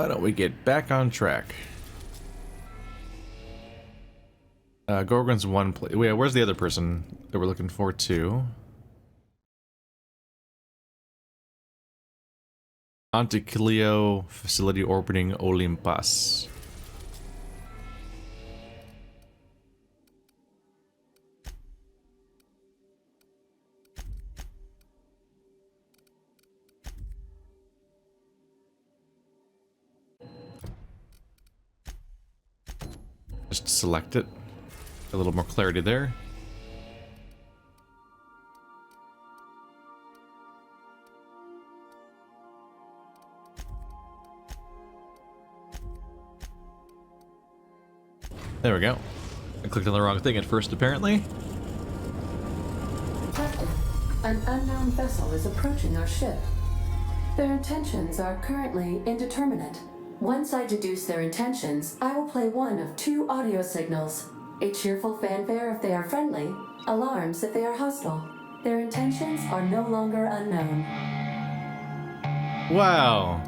Why don't we get back on track? Gorgon's one place. Wait, where's the other person that we're looking for too? Anticlio facility orbiting Olympus. Just select it. A little more clarity there. There we go. I clicked on the wrong thing at first, apparently. Captain, an unknown vessel is approaching our ship. Their intentions are currently indeterminate. Once I deduce their intentions, I will play one of two audio signals. A cheerful fanfare if they are friendly, alarms if they are hostile. Their intentions are no longer unknown. Wow.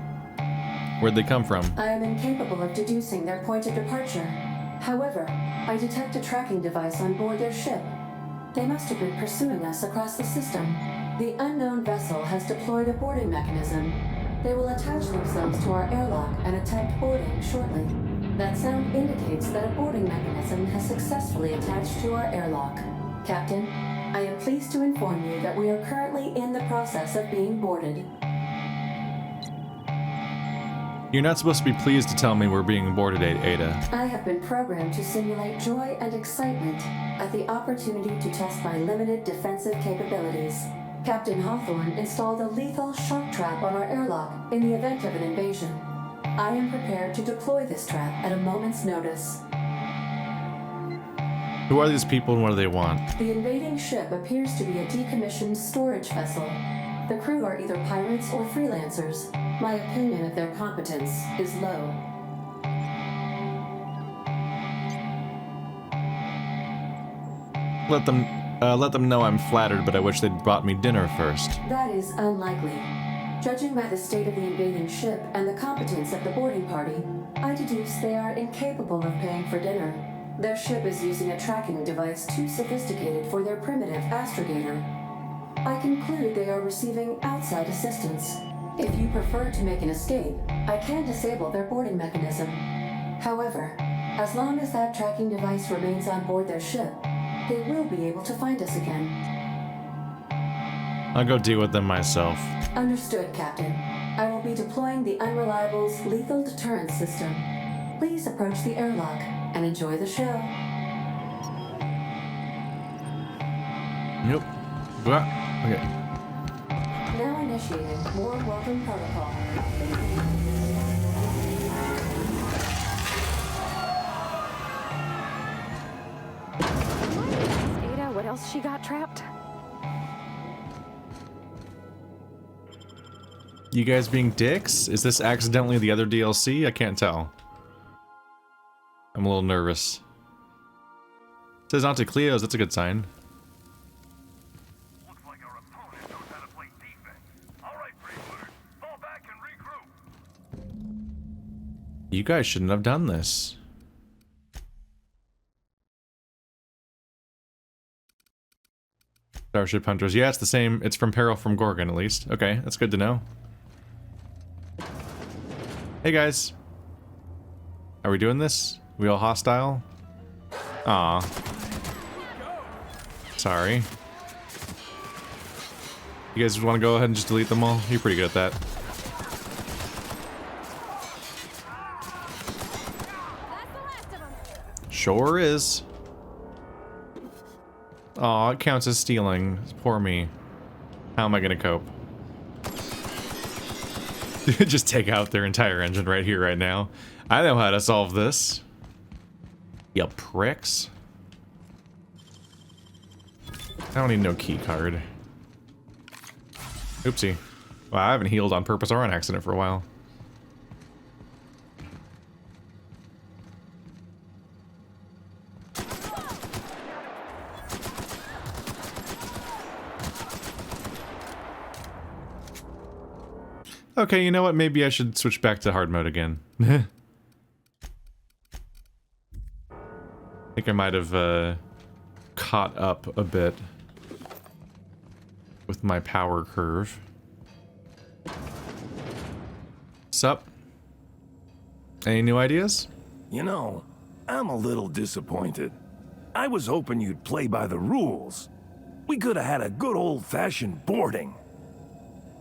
Where'd they come from? I am incapable of deducing their point of departure. However, I detect a tracking device on board their ship. They must have been pursuing us across the system. The unknown vessel has deployed a boarding mechanism. They will attach themselves to our airlock and attempt boarding shortly. That sound indicates that a boarding mechanism has successfully attached to our airlock. Captain, I am pleased to inform you that we are currently in the process of being boarded. You're not supposed to be pleased to tell me we're being boarded, Ada. I have been programmed to simulate joy and excitement at the opportunity to test my limited defensive capabilities. Captain Hawthorne installed a lethal shock trap on our airlock in the event of an invasion. I am prepared to deploy this trap at a moment's notice. Who are these people and what do they want? The invading ship appears to be a decommissioned storage vessel. The crew are either pirates or freelancers. My opinion of their competence is low. Let them know I'm flattered, but I wish they'd brought me dinner first. That is unlikely. Judging by the state of the invading ship and the competence of the boarding party, I deduce they are incapable of paying for dinner. Their ship is using a tracking device too sophisticated for their primitive astrogator. I conclude they are receiving outside assistance. If you prefer to make an escape, I can disable their boarding mechanism. However, as long as that tracking device remains on board their ship, they will be able to find us again. I'll go deal with them myself. Understood, Captain. I will be deploying the Unreliable's lethal deterrence system. Please approach the airlock and enjoy the show. Yep. Okay. Now initiating warm welcome protocol. Ada, what else she got trapped? You guys being dicks? Is this accidentally the other DLC? I can't tell. I'm a little nervous. It says Anticleo's, that's a good sign. Looks like our opponent knows how to play defense. All right, freebooters, fall back and regroup. You guys shouldn't have done this. Starship Hunters. Yeah, it's the same. It's from Peril from Gorgon, at least. Okay, that's good to know. Hey, guys. Are we doing this? We all hostile? Aw. Sorry. You guys want to go ahead and just delete them all? You're pretty good at that. Sure is. Aw, it counts as stealing. Poor me. How am I gonna cope? Just take out their entire engine right here, right now. I know how to solve this. You pricks. I don't need no key card. Oopsie. Wow, I haven't healed on purpose or on accident for a while. Okay, you know what? Maybe I should switch back to hard mode again. I think I might have caught up a bit with my power curve. Sup? Any new ideas? You know, I'm a little disappointed. I was hoping you'd play by the rules. We could have had a good old-fashioned boarding.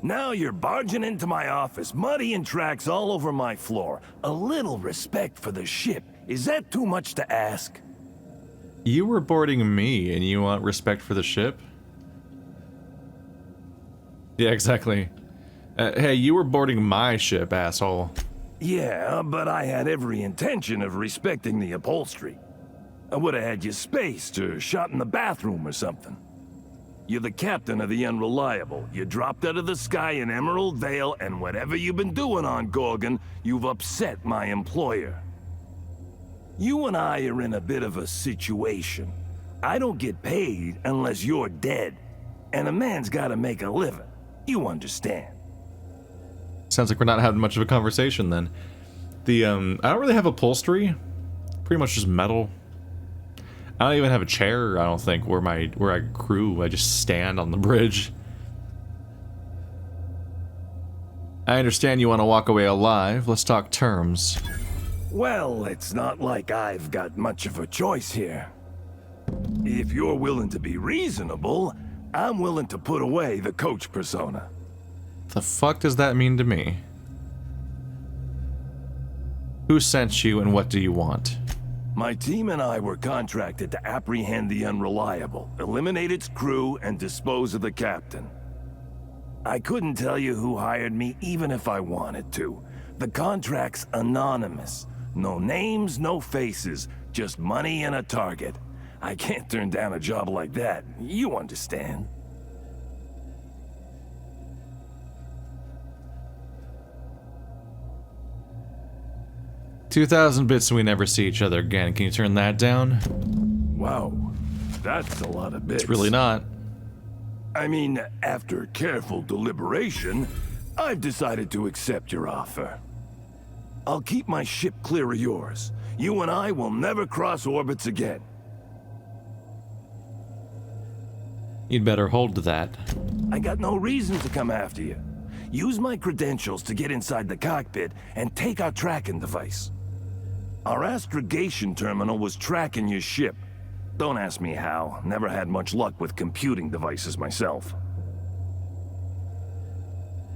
Now you're barging into my office, muddying tracks all over my floor. A little respect for the ship. Is that too much to ask? You were boarding me, and you want respect for the ship? Yeah, exactly. Hey, you were boarding my ship, asshole. Yeah, but I had every intention of respecting the upholstery. I would have had you spaced or shot in the bathroom or something. You're the captain of the Unreliable. You dropped out of the sky in Emerald Vale, and whatever you've been doing on Gorgon, you've upset my employer. You and I are in a bit of a situation. I don't get paid unless you're dead, and a man's gotta make a living. You understand? Sounds like we're not having much of a conversation then. I don't really have upholstery. Pretty much just metal. I don't even have a chair, I don't think, where I crew. I just stand on the bridge. I understand you want to walk away alive. Let's talk terms. Well, it's not like I've got much of a choice here. If you're willing to be reasonable, I'm willing to put away the coach persona. The fuck does that mean to me? Who sent you and what do you want? My team and I were contracted to apprehend the Unreliable, eliminate its crew, and dispose of the captain. I couldn't tell you who hired me even if I wanted to. The contract's anonymous. No names, no faces, just money and a target. I can't turn down a job like that. You understand. 2,000 bits and we never see each other again. Can you turn that down? Wow, that's a lot of bits. It's really not. I mean, after careful deliberation, I've decided to accept your offer. I'll keep my ship clear of yours. You and I will never cross orbits again. You'd better hold to that. I got no reason to come after you. Use my credentials to get inside the cockpit and take our tracking device. Our astrogation terminal was tracking your ship. Don't ask me how. Never had much luck with computing devices myself.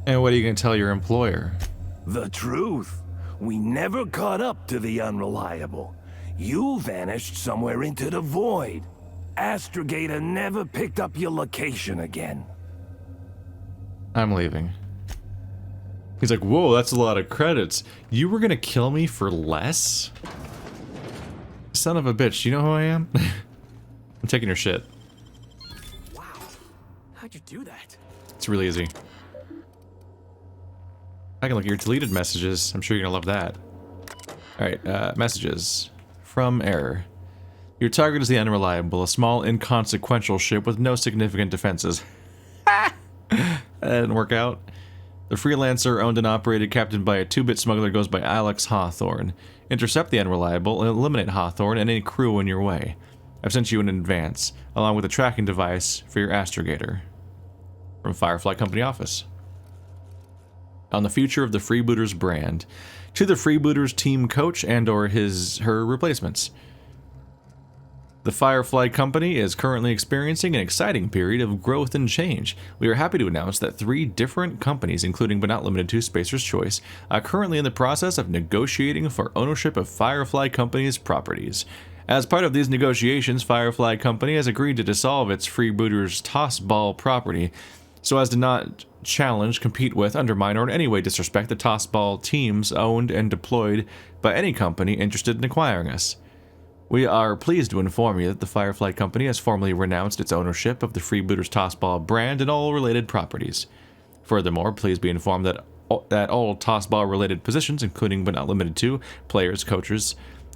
And what are you going to tell your employer? The truth. We never caught up to the Unreliable. You vanished somewhere into the void. Astrogator never picked up your location again. I'm leaving. He's like, whoa, that's a lot of credits. You were gonna kill me for less? Son of a bitch, you know who I am? I'm taking your shit. Wow. How'd you do that? It's really easy. I can look at your deleted messages. I'm sure you're gonna love that. Alright, messages. From Error. Your target is the Unreliable, a small, inconsequential ship with no significant defenses. That didn't work out. The freelancer, owned and operated, captained by a 2-bit smuggler, goes by Alex Hawthorne. Intercept the Unreliable and eliminate Hawthorne and any crew in your way. I've sent you in advance, along with a tracking device for your astrogator. From Firefly Company office. On the future of the Freebooters brand. To the Freebooters team coach and or her replacements. The Firefly Company is currently experiencing an exciting period of growth and change. We are happy to announce that 3 different companies, including but not limited to Spacer's Choice, are currently in the process of negotiating for ownership of Firefly Company's properties. As part of these negotiations, Firefly Company has agreed to dissolve its Freebooters Tossball property, so as to not challenge, compete with, undermine, or in any way disrespect the Tossball teams owned and deployed by any company interested in acquiring us. We are pleased to inform you that the Firefly Company has formally renounced its ownership of the Freebooters Tossball brand and all related properties. Furthermore, please be informed that all Tossball related positions, including but not limited to players, coaches,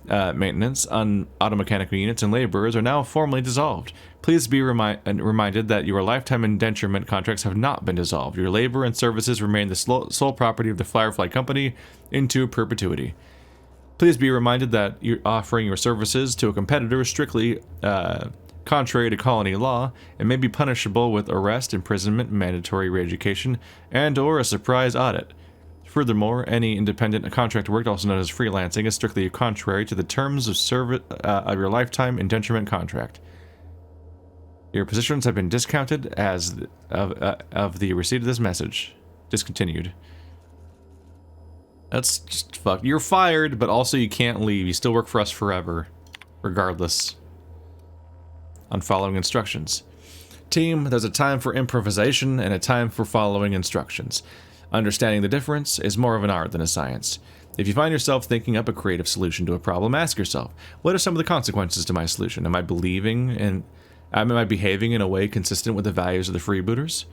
maintenance on automechanical units and laborers are now formally dissolved. Please be reminded that your lifetime indenturement contracts have not been dissolved. Your labor and services remain the sole property of the Firefly Company into perpetuity. Please be reminded that you're offering your services to a competitor is strictly contrary to colony law and may be punishable with arrest, imprisonment, mandatory re-education, and/or a surprise audit. Furthermore, any independent contract work, also known as freelancing, is strictly contrary to the terms of service of your lifetime indenturement contract. Your positions have been discounted as of the receipt of this message. Discontinued. That's just fuck. You're fired, but also you can't leave. You still work for us forever, regardless. On following instructions. Team, there's a time for improvisation and a time for following instructions. Understanding the difference is more of an art than a science. If you find yourself thinking up a creative solution to a problem, ask yourself, what are some of the consequences to my solution? Am I behaving in a way consistent with the values of the freebooters?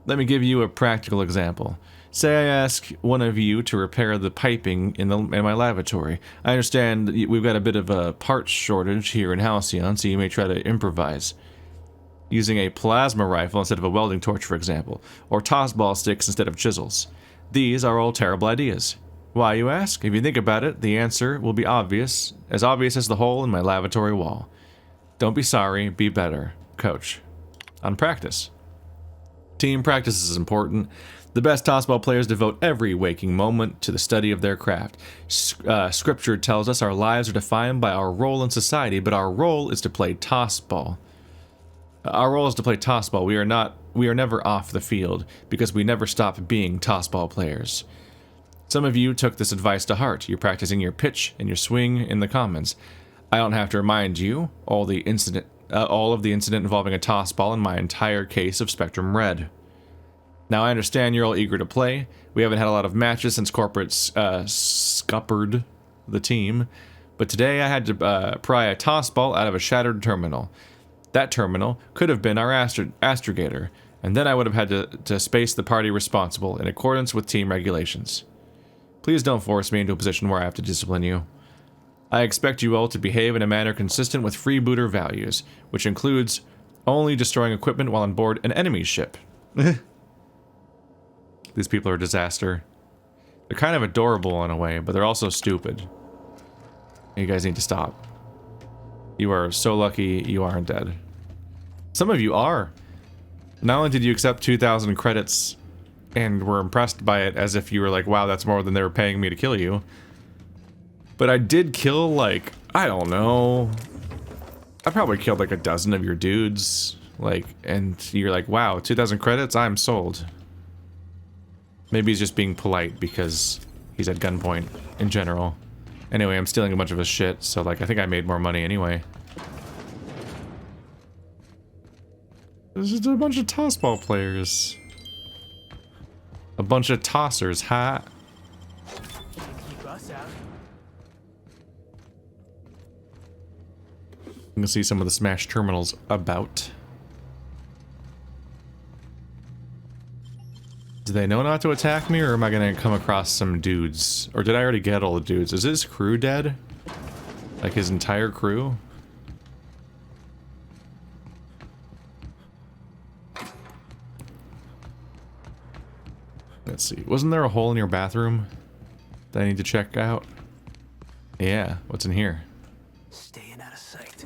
Let me give you a practical example. Say I ask one of you to repair the piping in my lavatory. I understand that we've got a bit of a parts shortage here in Halcyon, so you may try to improvise. Using a plasma rifle instead of a welding torch, for example, or tossball sticks instead of chisels. These are all terrible ideas. Why, you ask? If you think about it, the answer will be obvious as the hole in my lavatory wall. Don't be sorry, be better. Coach. On practice. Team practice is important. The best tossball players devote every waking moment to the study of their craft. Scripture tells us our lives are defined by our role in society, but our role is to play tossball. Our role is to play tossball. We are never off the field because we never stop being tossball players. Some of you took this advice to heart. You're practicing your pitch and your swing in the comments. I don't have to remind you all of the incident involving a tossball in my entire case of Spectrum Red. Now I understand you're all eager to play. We haven't had a lot of matches since corporate scuppered the team, but today I had to pry a tossball out of a shattered terminal. That terminal could have been our astrogator, and then I would have had to space the party responsible in accordance with team regulations. Please don't force me into a position where I have to discipline you. I expect you all to behave in a manner consistent with freebooter values, which includes only destroying equipment while on board an enemy ship. These people are a disaster. They're kind of adorable in a way, but they're also stupid. You guys need to stop. You are so lucky you aren't dead. Some of you are. Not only did you accept 2,000 credits and were impressed by it as if you were like, wow, that's more than they were paying me to kill you. But I did kill, like, I don't know. I probably killed like a dozen of your dudes. Like, and you're like, wow, 2,000 credits? I'm sold. Maybe he's just being polite because he's at gunpoint in general. Anyway, I'm stealing a bunch of his shit, so like I think I made more money anyway. There's just a bunch of tossball players. A bunch of tossers, ha? Keep us out. You can see some of the smashed terminals about. Do they know not to attack me, or am I gonna come across some dudes? Or did I already get all the dudes? Is his crew dead? Like his entire crew? Let's see. Wasn't there a hole in your bathroom that I need to check out? Yeah, what's in here? Staying out of sight.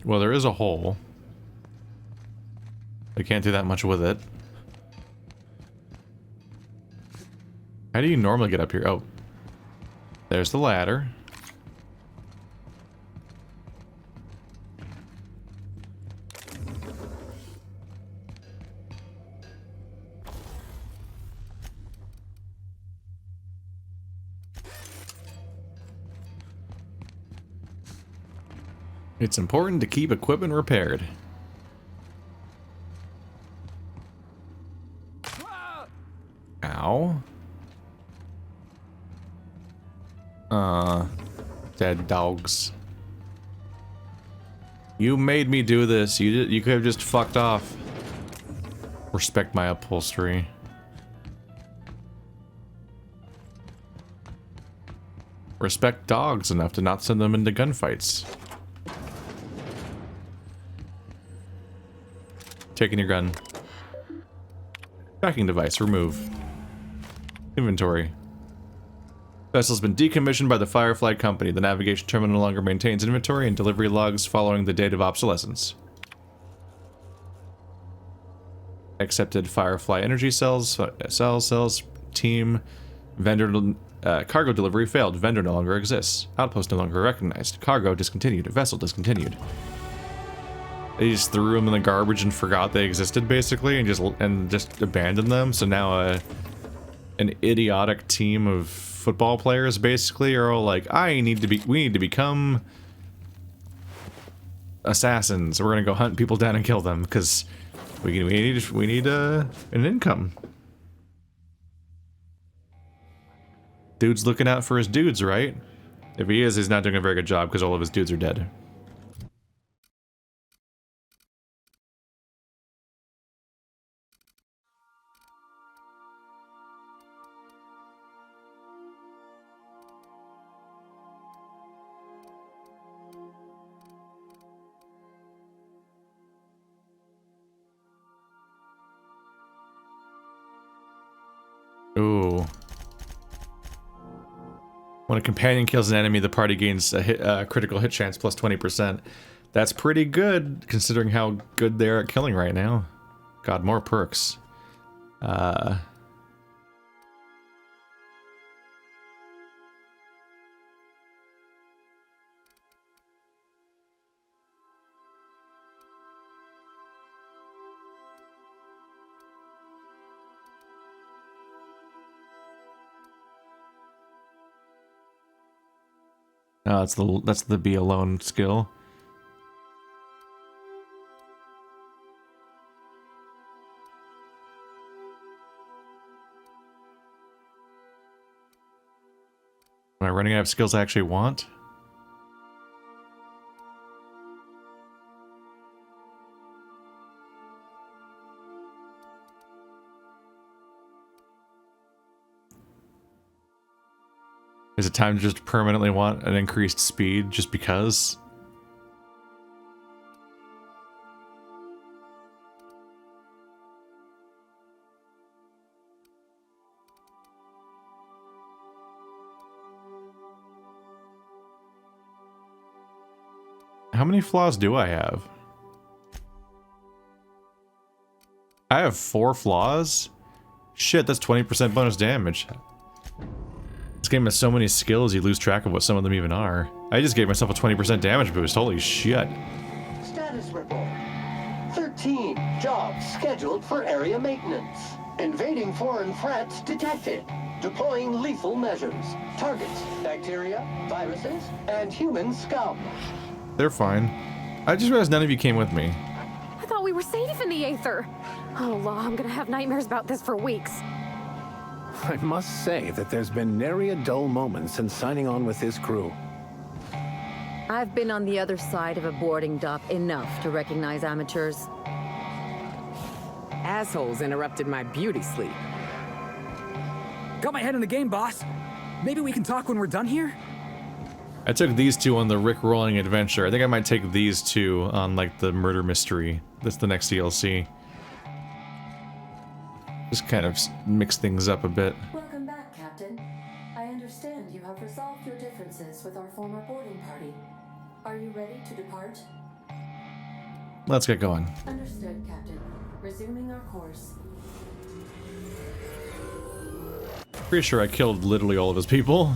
Well, there is a hole. I can't do that much with it. How do you normally get up here? Oh. There's the ladder. It's important to keep equipment repaired. Ow. Dead dogs. You made me do this. You could have just fucked off. Respect my upholstery. Respect dogs enough to not send them into gunfights. Taking your gun. Tracking device, remove. Inventory. Vessel's been decommissioned by the Firefly Company. The navigation terminal no longer maintains inventory and delivery logs following the date of obsolescence. Accepted Firefly energy cells, team, vendor, cargo delivery failed. Vendor no longer exists. Outpost no longer recognized. Cargo discontinued. Vessel discontinued. They just threw them in the garbage and forgot they existed, basically, and just abandoned them. So now an idiotic team of football players, basically, are all like, we need to become assassins. We're gonna go hunt people down and kill them because we need an income. Dude's looking out for his dudes, right? If he is, he's not doing a very good job because all of his dudes are dead. Ooh. When a companion kills an enemy, the party gains a critical hit chance plus 20%. That's pretty good, considering how good they're at killing right now. God, more perks. That's the be alone skill. Am I running out of skills I actually want? Is it time to just permanently want an increased speed just because? How many flaws do I have? I have 4 flaws? Shit, that's 20% bonus damage. This game has so many skills you lose track of what some of them even are. I just gave myself a 20% damage boost, holy shit. Status report. 13 jobs scheduled for area maintenance. Invading foreign threats detected. Deploying lethal measures. Targets: bacteria, viruses, and human scum. They're fine. I just realized none of you came with me. I thought we were safe in the Aether. Oh, Law, I'm gonna have nightmares about this for weeks. I must say that there's been nary a dull moment since signing on with this crew. I've been on the other side of a boarding dock enough to recognize amateurs. Assholes interrupted my beauty sleep. Got my head in the game, boss. Maybe we can talk when we're done here? I took these two on the Rick-rolling adventure. I think I might take these two on, like, the murder mystery. That's the next DLC. Just kind of mix things up a bit. Welcome back, Captain. I understand you have resolved your differences with our former boarding party. Are you ready to depart? Let's get going. Understood, Captain. Resuming our course. Pretty sure I killed literally all of his people.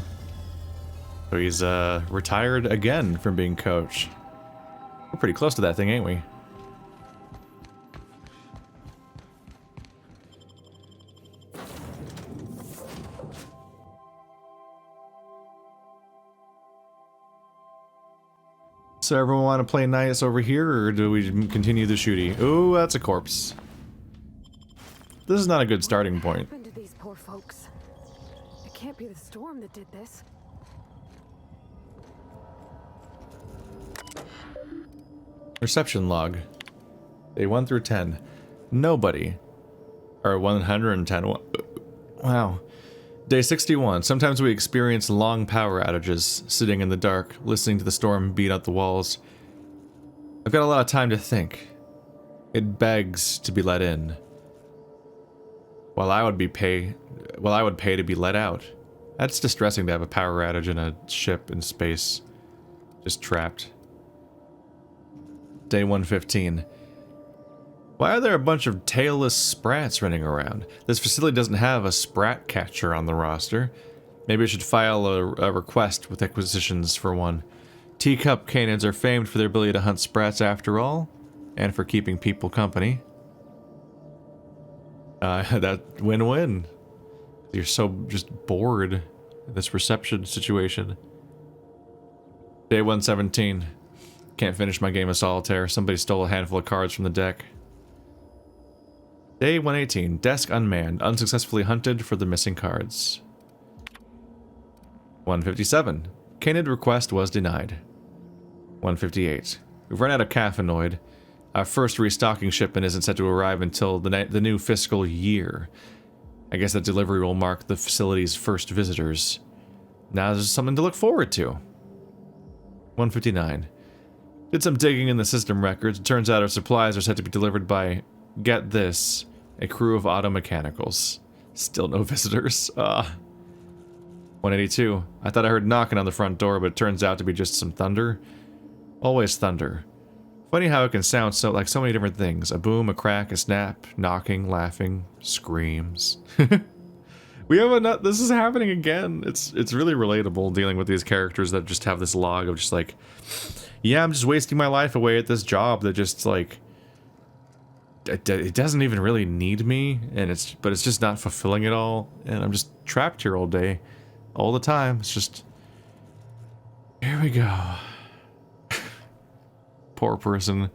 So he's retired again from being coach. We're pretty close to that thing, ain't we? So everyone want to play nice over here, or do we continue the shooty? Ooh, that's a corpse. This is not a good starting point. What happened to these poor folks? It can't be the storm that did this. Reception log. Day 1 through 10. Nobody. Or 110. Wow. Day 61. Sometimes we experience long power outages, sitting in the dark, listening to the storm beat out the walls. I've got a lot of time to think. It begs to be let in. While I would pay to be let out. That's distressing to have a power outage in a ship in space. Just trapped. Day 115. Why are there a bunch of tailless sprats running around? This facility doesn't have a sprat catcher on the roster. Maybe I should file a request with acquisitions for one. Teacup canids are famed for their ability to hunt sprats after all, and for keeping people company. That win-win. You're so just bored in this reception situation. Day 117. Can't finish my game of solitaire. Somebody stole a handful of cards from the deck. Day 118. Desk unmanned. Unsuccessfully hunted for the missing cards. 157. Canid request was denied. 158. We've run out of caffeinoid. Our first restocking shipment isn't set to arrive until the new fiscal year. I guess that delivery will mark the facility's first visitors. Now there's something to look forward to. 159. Did some digging in the system records. It turns out our supplies are set to be delivered by, get this, a crew of auto mechanicals. Still no visitors. 182. I thought I heard knocking on the front door, but it turns out to be just some thunder. Always thunder. Funny how it can sound so like so many different things. A boom, a crack, a snap, knocking, laughing, screams. We have this is happening again. It's really relatable dealing with these characters that just have this log of just like, yeah, I'm just wasting my life away at this job that just like it doesn't even really need me, and it's just not fulfilling at all, and I'm just trapped here all day, all the time. It's just, here we go. Poor person.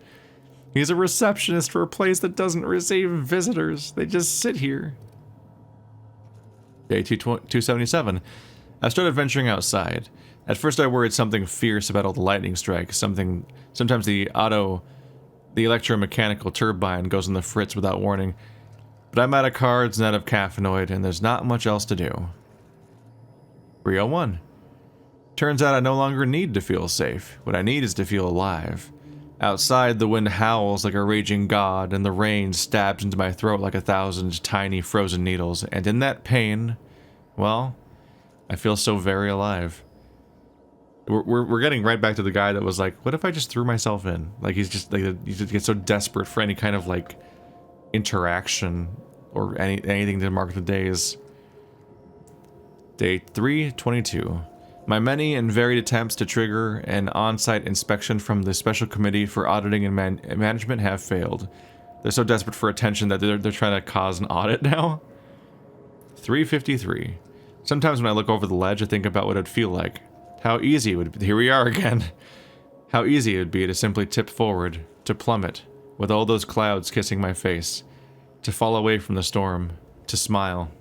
He's a receptionist for a place that doesn't receive visitors. They just sit here. Day 277. I started venturing outside. At first I worried something fierce about all the lightning strikes. Sometimes the electromechanical turbine goes on the fritz without warning. But I'm out of cards and out of caffeinoid, and there's not much else to do. 301. Turns out I no longer need to feel safe. What I need is to feel alive. Outside, the wind howls like a raging god, and the rain stabs into my throat like 1,000 tiny frozen needles, and in that pain, well, I feel so very alive. We're getting right back to the guy that was like, what if I just threw myself in? Like, he's just, like, you just get so desperate for any kind of, like, interaction, or anything to mark the days. Day 322. My many and varied attempts to trigger an on-site inspection from the Special Committee for Auditing and Management have failed. They're so desperate for attention that they're trying to cause an audit now. 353. Sometimes when I look over the ledge, I think about what it'd feel like. How easy it would be. Here we are again. How easy it would be to simply tip forward, to plummet, with all those clouds kissing my face, to fall away from the storm, to smile,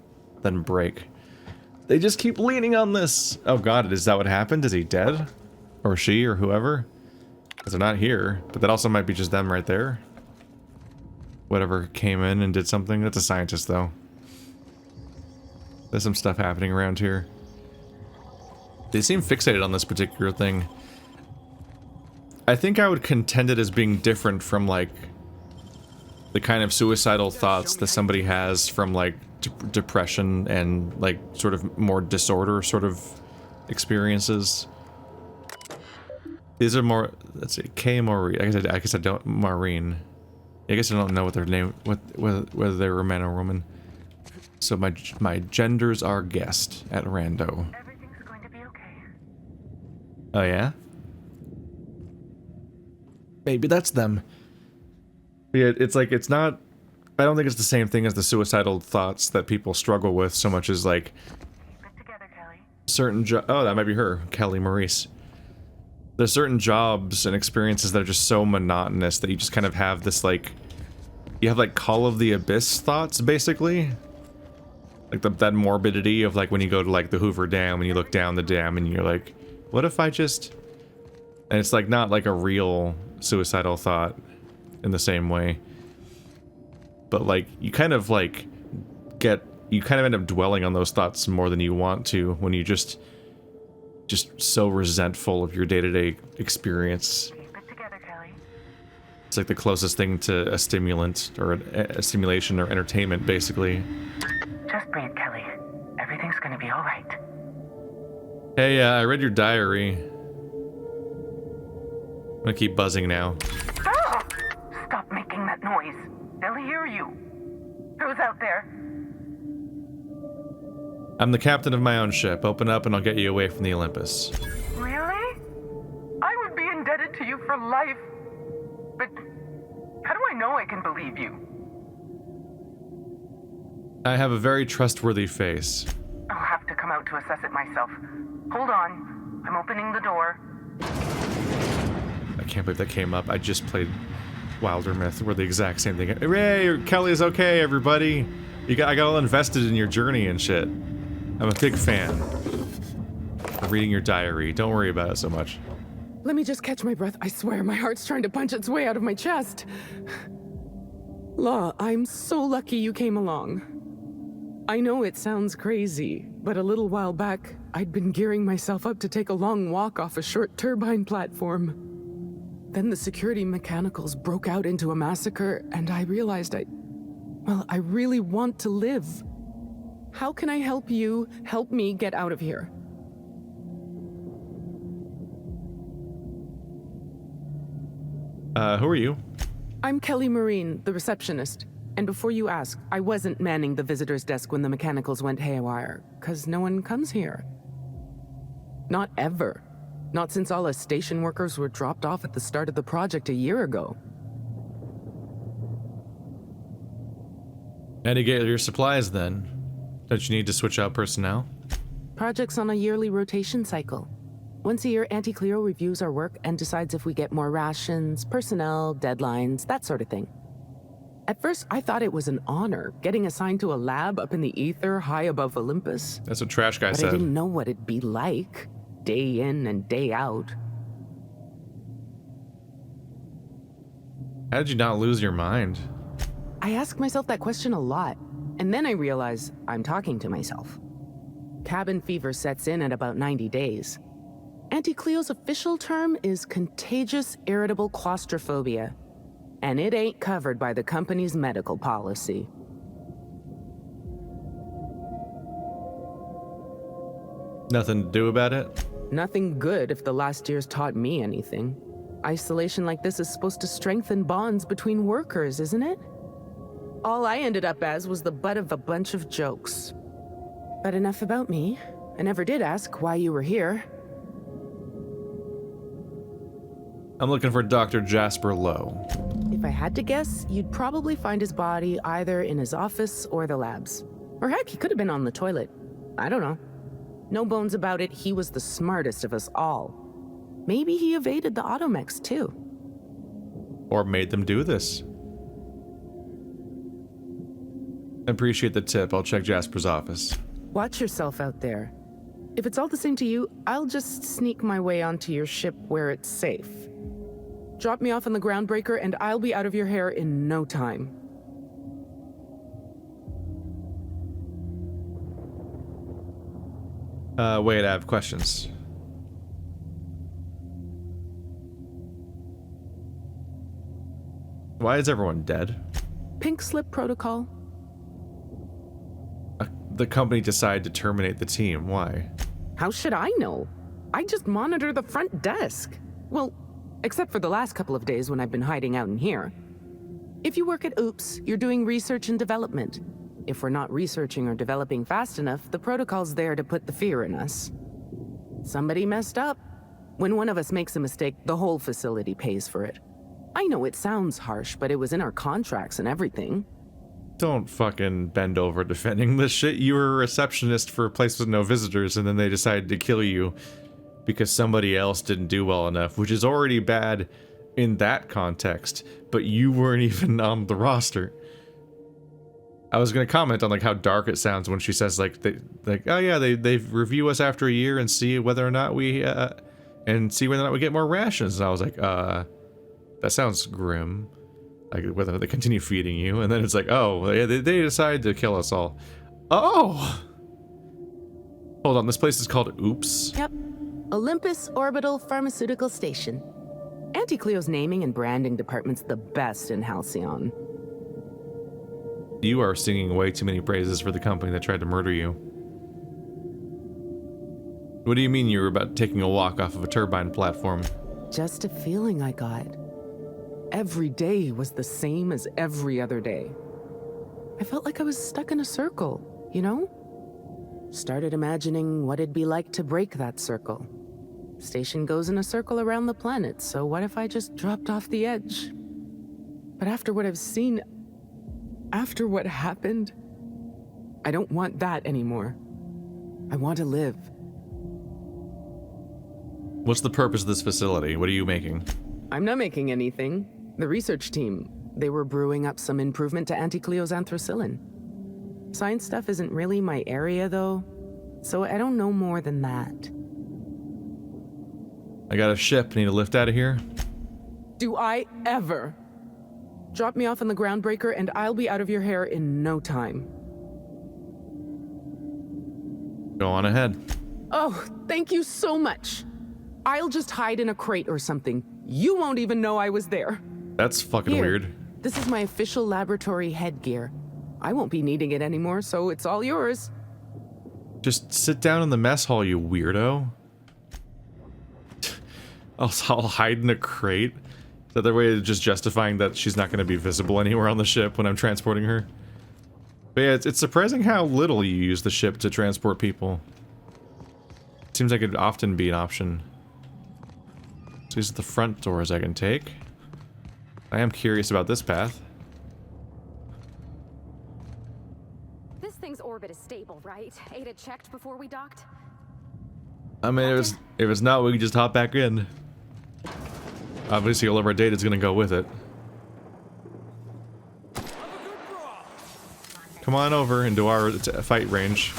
then break. They just keep leaning on this. Oh god, is that what happened? Is he dead? Or she, or whoever? Because they're not here. But that also might be just them right there. Whatever came in and did something. That's a scientist, though. There's some stuff happening around here. They seem fixated on this particular thing. I think I would contend it as being different from, like, the kind of suicidal thoughts that somebody has from, like, depression and, like, sort of more disorder sort of experiences. These are more, let's see, K. Maureen. I guess I don't, Maureen. I guess I don't know what their name, whether they were a man or woman. So my genders are guessed at rando. Everything's going to be okay. Oh yeah? Maybe that's them. Yeah, it's like, it's not, I don't think it's the same thing as the suicidal thoughts that people struggle with so much as, like, Keep it together, Kelly. certain oh, that might be her, Kelly Maurice. There's certain jobs and experiences that are just so monotonous that you just kind of have this, like, you have, like, Call of the Abyss thoughts, basically. Like, that morbidity of, like, when you go to, like, the Hoover Dam and you look down the dam and you're like, what if I just... And it's, like, not, like, a real suicidal thought in the same way. But like, you kind of like you kind of end up dwelling on those thoughts more than you want to when you just so resentful of your day-to-day experience. Keep it together, Kelly. It's like the closest thing to a stimulant or a stimulation or entertainment, basically. Just breathe, Kelly. Everything's gonna be all right. Hey, I read your diary. I'm gonna keep buzzing now. Oh! Stop making that noise. They'll hear you. Who's out there? I'm the captain of my own ship. Open up and I'll get you away from the Olympus. Really? I would be indebted to you for life. But how do I know I can believe you? I have a very trustworthy face. I'll have to come out to assess it myself. Hold on. I'm opening the door. I can't believe that came up. I just played Wilder Myth, where the exact same thing. Hooray! Kelly's okay, everybody. I got all invested in your journey and shit. I'm a big fan of reading your diary. Don't worry about it so much. Let me just catch my breath. I swear, my heart's trying to punch its way out of my chest. Law, I'm so lucky you came along. I know it sounds crazy, but a little while back, I'd been gearing myself up to take a long walk off a short turbine platform. Then the security mechanicals broke out into a massacre, and I realized I really want to live. How can I help you help me get out of here? Who are you? I'm Kelly Marine, the receptionist. And before you ask, I wasn't manning the visitor's desk when the mechanicals went haywire, 'cause no one comes here. Not ever. Not since all us station workers were dropped off at the start of the project a year ago. And to get your supplies then. Don't you need to switch out personnel? Project's on a yearly rotation cycle. Once a year, Anti-Cleo reviews our work and decides if we get more rations, personnel, deadlines, that sort of thing. At first, I thought it was an honor, getting assigned to a lab up in the ether high above Olympus. That's what Trash Guy But said. I didn't know what it'd be like, day in and day out. How did you not lose your mind? I ask myself that question a lot, and then I realize I'm talking to myself. Cabin fever sets in at about 90 days. Anti-Cleo's official term is contagious irritable claustrophobia, and it ain't covered by the company's medical policy. Nothing to do about it? Nothing good if the last year's taught me anything. Isolation like this is supposed to strengthen bonds between workers, isn't it? All I ended up as was the butt of a bunch of jokes. But enough about me. I never did ask why you were here. I'm looking for Dr. Jasper Lowe. If I had to guess, you'd probably find his body either in his office or the labs. Or heck, he could have been on the toilet. I don't know. No bones about it, he was the smartest of us all. Maybe he evaded the automechs too. Or made them do this. I appreciate the tip. I'll check Jasper's office. Watch yourself out there. If it's all the same to you, I'll just sneak my way onto your ship where it's safe. Drop me off on the groundbreaker and I'll be out of your hair in no time. Wait, I have questions. Why is everyone dead? Pink slip protocol. The company decided to terminate the team. Why? How should I know? I just monitor the front desk. Well, except for the last couple of days when I've been hiding out in here. If you work at Oops, you're doing research and development. If we're not researching or developing fast enough, the protocol's there to put the fear in us. Somebody messed up. When one of us makes a mistake, the whole facility pays for it. I know it sounds harsh, but it was in our contracts and everything. Don't fucking bend over defending this shit. You were a receptionist for a place with no visitors, and then they decided to kill you because somebody else didn't do well enough, which is already bad in that context, but you weren't even on the roster. I was gonna comment on like how dark it sounds when she says like oh yeah, they review us after a year and see whether or not we get more rations, and I was like, That sounds grim. Like, whether they continue feeding you, and then it's like, oh, they decide to kill us all. Oh! Hold on, this place is called Oops? Yep. Olympus Orbital Pharmaceutical Station. Auntie Cleo's naming and branding department's the best in Halcyon. You are singing way too many praises for the company that tried to murder you. What do you mean you were about taking a walk off of a turbine platform? Just a feeling I got. Every day was the same as every other day. I felt like I was stuck in a circle, you know? Started imagining what it'd be like to break that circle. Station goes in a circle around the planet, so what if I just dropped off the edge? But after what I've seen, after what happened, I don't want that anymore. I want to live. What's the purpose of this facility? What are you making? I'm not making anything. The research team, they were brewing up some improvement to Auntie Cleo's anthracillin. Science stuff isn't really my area, though, so I don't know more than that. I got a ship. Need a lift out of here? Do I ever? Drop me off on the groundbreaker and I'll be out of your hair in no time. Go on ahead. Oh, thank you so much. I'll just hide in a crate or something. You won't even know I was there. That's fucking Here, weird. This is my official laboratory headgear. I won't be needing it anymore, so it's all yours. Just sit down in the mess hall, you weirdo. I'll hide in a crate. Is that their way of just justifying that she's not going to be visible anywhere on the ship when I'm transporting her? But yeah, it's surprising how little you use the ship to transport people. Seems like it'd often be an option. So these are the front doors I can take. I am curious about this path. This thing's orbit is stable, right? Ada checked before we docked? I mean, if it's not, we can just hop back in. Obviously, all of our data's gonna go with it. Come on over into our fight range.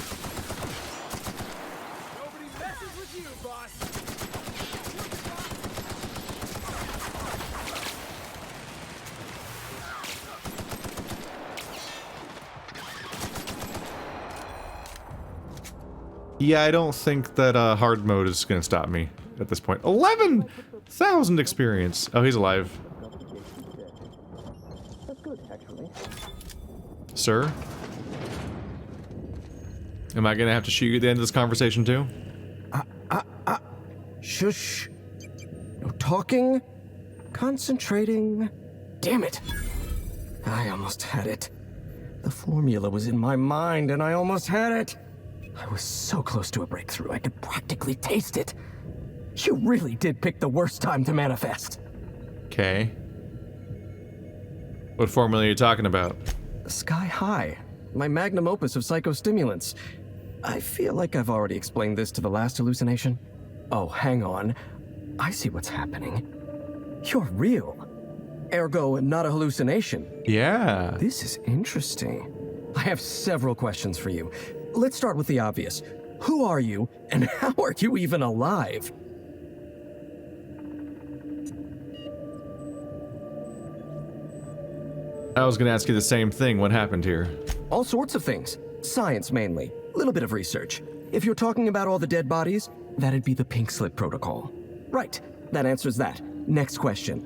Yeah, I don't think that hard mode is gonna stop me at this point. 11,000 experience. Oh, he's alive. That's good, actually. Sir? Am I gonna have to shoot you at the end of this conversation too? Shush. No talking. Concentrating. Damn it. I almost had it. The formula was in my mind and I almost had it. I was so close to a breakthrough, I could practically taste it. You really did pick the worst time to manifest. Okay. What formula are you talking about? Sky High, my magnum opus of psychostimulants. I feel like I've already explained this to the last hallucination. Oh, hang on. I see what's happening. You're real. Ergo, not a hallucination. Yeah. This is interesting. I have several questions for you. Let's start with the obvious. Who are you, and how are you even alive? I was gonna ask you the same thing. What happened here? All sorts of things. Science, mainly. Little bit of research. If you're talking about all the dead bodies, that'd be the Pink Slip Protocol. Right. That answers that. Next question.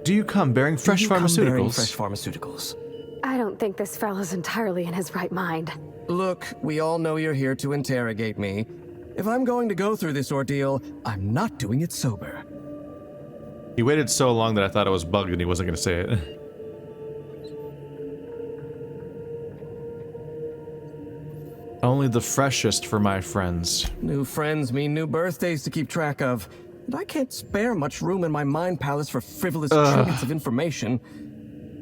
Do you come bearing fresh pharmaceuticals? Fresh pharmaceuticals. I don't think this fellow's entirely in his right mind. Look, we all know you're here to interrogate me. If I'm going to go through this ordeal, I'm not doing it sober. He waited so long that I thought it was bugged and he wasn't gonna say it. Only the freshest for my friends. New friends mean new birthdays to keep track of. And I can't spare much room in my mind palace for frivolous trinkets of information.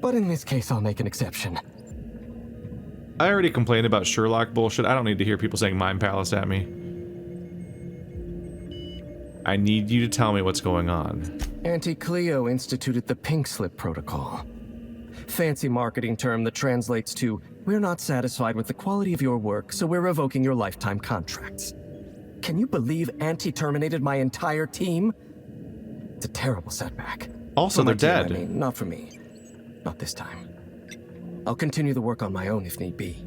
But in this case, I'll make an exception. I already complained about Sherlock bullshit. I don't need to hear people saying Mind Palace at me. I need you to tell me what's going on. Auntie Cleo instituted the Pink Slip Protocol. Fancy marketing term that translates to, we're not satisfied with the quality of your work, so we're revoking your lifetime contracts. Can you believe Auntie terminated my entire team? It's a terrible setback. Also, For my they're team, dead. I mean, not for me. Not this time. I'll continue the work on my own if need be.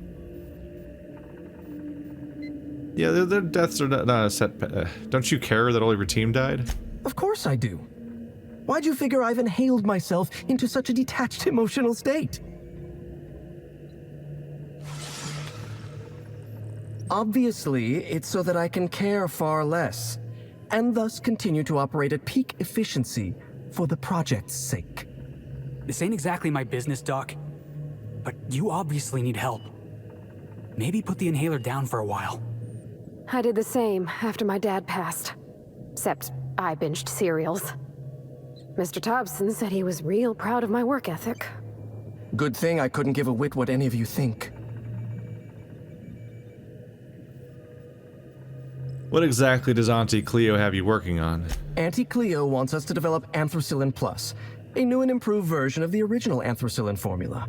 Yeah, their deaths are not a setback. Don't you care that all of your team died? Of course I do. Why'd you figure I've inhaled myself into such a detached emotional state? Obviously, it's so that I can care far less, and thus continue to operate at peak efficiency for the project's sake. This ain't exactly my business, Doc. But you obviously need help. Maybe put the inhaler down for a while. I did the same after my dad passed. Except I binged cereals. Mr. Thompson said he was real proud of my work ethic. Good thing I couldn't give a whit what any of you think. What exactly does Auntie Cleo have you working on? Auntie Cleo wants us to develop Anthracillin Plus, a new and improved version of the original Anthracillin formula.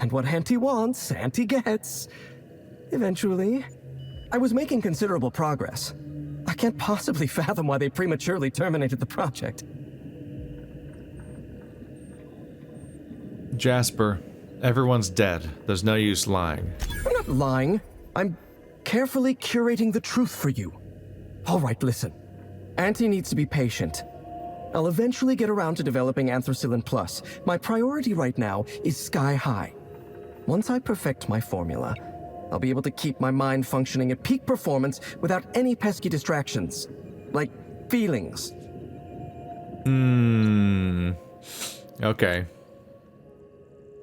And what Auntie wants, Auntie gets. Eventually. I was making considerable progress. I can't possibly fathom why they prematurely terminated the project. Jasper, everyone's dead. There's no use lying. I'm not lying. I'm carefully curating the truth for you. All right, listen. Auntie needs to be patient. I'll eventually get around to developing Anthracillin Plus. My priority right now is sky high. Once I perfect my formula, I'll be able to keep my mind functioning at peak performance without any pesky distractions. Like feelings. Okay.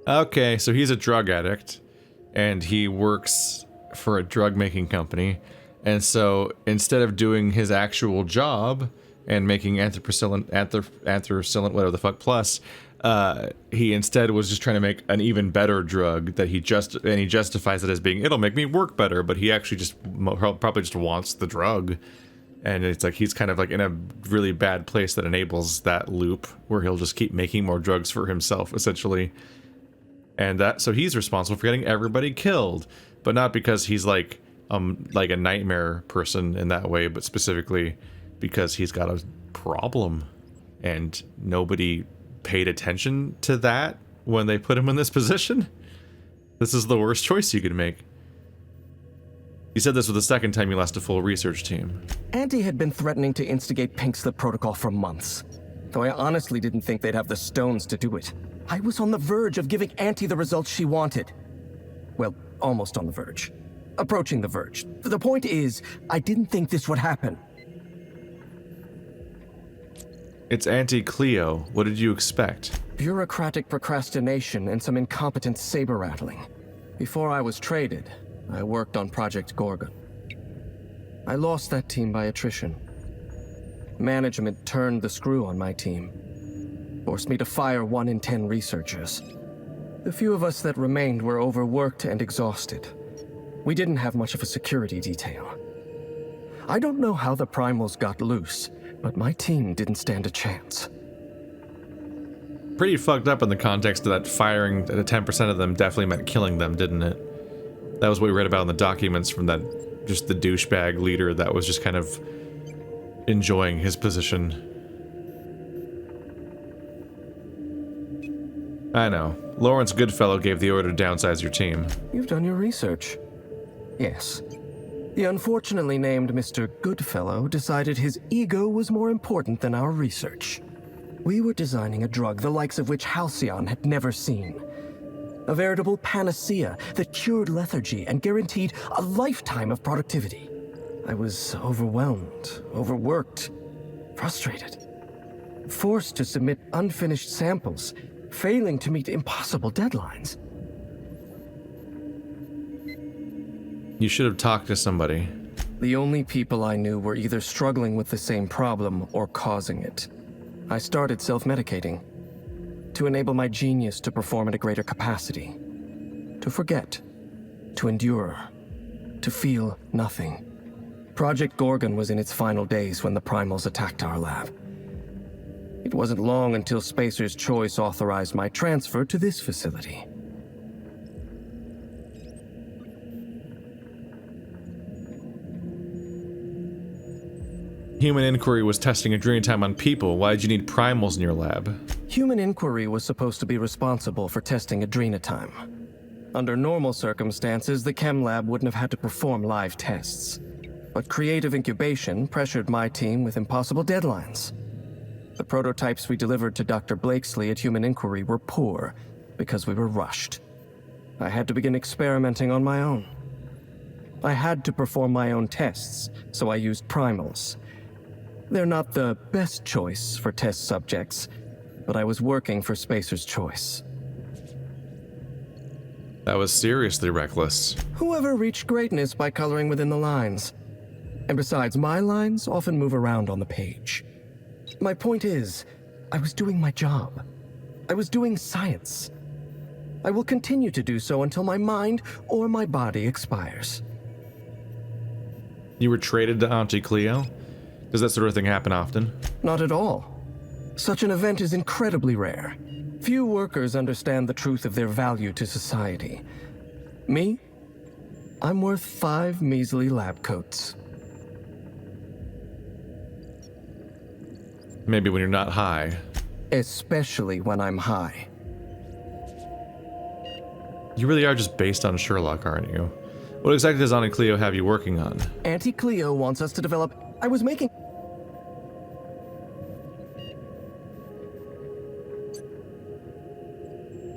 Okay, so he's a drug addict, and he works for a drug-making company, and so instead of doing his actual job and making anthracillin, whatever the fuck, plus, he instead was just trying to make an even better drug that he justifies it as being, it'll make me work better, but he actually just probably just wants the drug. And it's like he's kind of like in a really bad place that enables that loop where he'll just keep making more drugs for himself, essentially. And so he's responsible for getting everybody killed, but not because he's like a nightmare person in that way, but specifically because he's got a problem, and nobody paid attention to that when they put him in this position. This is the worst choice you could make. You said this was the second time you lost a full research team. Auntie had been threatening to instigate pink slip protocol for months, though I honestly didn't think they'd have the stones to do it. I was on the verge of giving Auntie the results she wanted. Well, almost on the verge. Approaching the verge. The point is, I didn't think this would happen. It's Auntie Cleo. What did you expect? Bureaucratic procrastination and some incompetent saber-rattling. Before I was traded, I worked on Project Gorgon. I lost that team by attrition. Management turned the screw on my team. Forced me to fire 1 in 10 researchers. The few of us that remained were overworked and exhausted. We didn't have much of a security detail. I don't know how the primals got loose, but my team didn't stand a chance. Pretty fucked up in the context of that firing 10% of them definitely meant killing them, didn't it? That was what we read about in the documents from that, just the douchebag leader that was just kind of enjoying his position. I know. Lawrence Goodfellow gave the order to downsize your team. You've done your research. Yes. The unfortunately named Mr. Goodfellow decided his ego was more important than our research. We were designing a drug the likes of which Halcyon had never seen. A veritable panacea that cured lethargy and guaranteed a lifetime of productivity. I was overwhelmed, overworked, frustrated. Forced to submit unfinished samples, failing to meet impossible deadlines. You should have talked to somebody. The only people I knew were either struggling with the same problem or causing it. I started self-medicating to enable my genius to perform at a greater capacity. To forget. To endure. To feel nothing. Project Gorgon was in its final days when the primals attacked our lab. It wasn't long until Spacer's Choice authorized my transfer to this facility. Human Inquiry was testing adrenatime on people. Why did you need primals in your lab? Human Inquiry was supposed to be responsible for testing adrenatime. Under normal circumstances, the chem lab wouldn't have had to perform live tests. But creative incubation pressured my team with impossible deadlines. The prototypes we delivered to Dr. Blakesley at Human Inquiry were poor because we were rushed. I had to begin experimenting on my own. I had to perform my own tests, so I used primals. They're not the best choice for test subjects, but I was working for Spacer's Choice. That was seriously reckless. Whoever reached greatness by coloring within the lines. And besides, my lines often move around on the page. My point is, I was doing my job. I was doing science. I will continue to do so until my mind or my body expires. You were traded to Auntie Cleo? Does that sort of thing happen often? Not at all. Such an event is incredibly rare. Few workers understand the truth of their value to society. Me? I'm worth 5 measly lab coats. Maybe when you're not high. Especially when I'm high. You really are just based on Sherlock, aren't you? What exactly does Auntie Cleo have you working on? Auntie Cleo wants us to develop... I was making...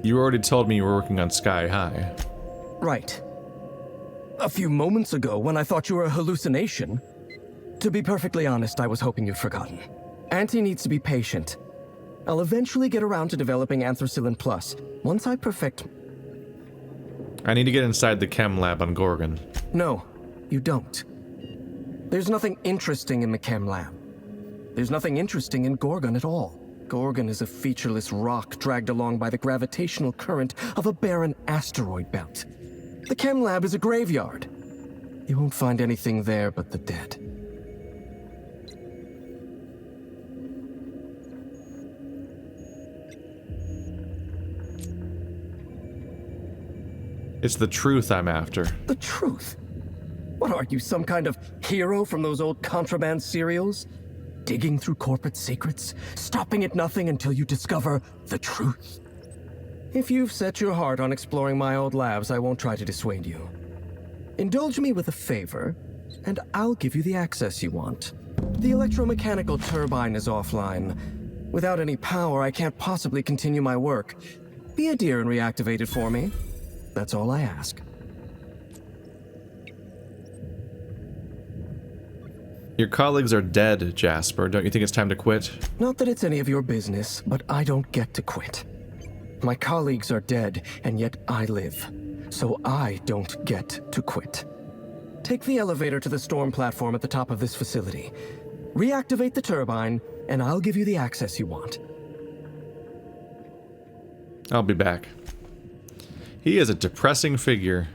You already told me you were working on Sky High. Right. A few moments ago, when I thought you were a hallucination. To be perfectly honest, I was hoping you'd forgotten. Auntie needs to be patient. I'll eventually get around to developing Anthracillin Plus, once I perfect... I need to get inside the chem lab on Gorgon. No, you don't. There's nothing interesting in the chem lab. There's nothing interesting in Gorgon at all. Gorgon is a featureless rock dragged along by the gravitational current of a barren asteroid belt. The chem lab is a graveyard. You won't find anything there but the dead. It's the truth I'm after. The truth? What are you, some kind of hero from those old contraband serials? Digging through corporate secrets, stopping at nothing until you discover the truth? If you've set your heart on exploring my old labs, I won't try to dissuade you. Indulge me with a favor, and I'll give you the access you want. The electromechanical turbine is offline. Without any power, I can't possibly continue my work. Be a dear and reactivate it for me. That's all I ask. Your colleagues are dead, Jasper. Don't you think it's time to quit? Not that it's any of your business, but I don't get to quit. My colleagues are dead, and yet I live. So I don't get to quit. Take the elevator to the storm platform at the top of this facility. Reactivate the turbine, and I'll give you the access you want. I'll be back. He is a depressing figure.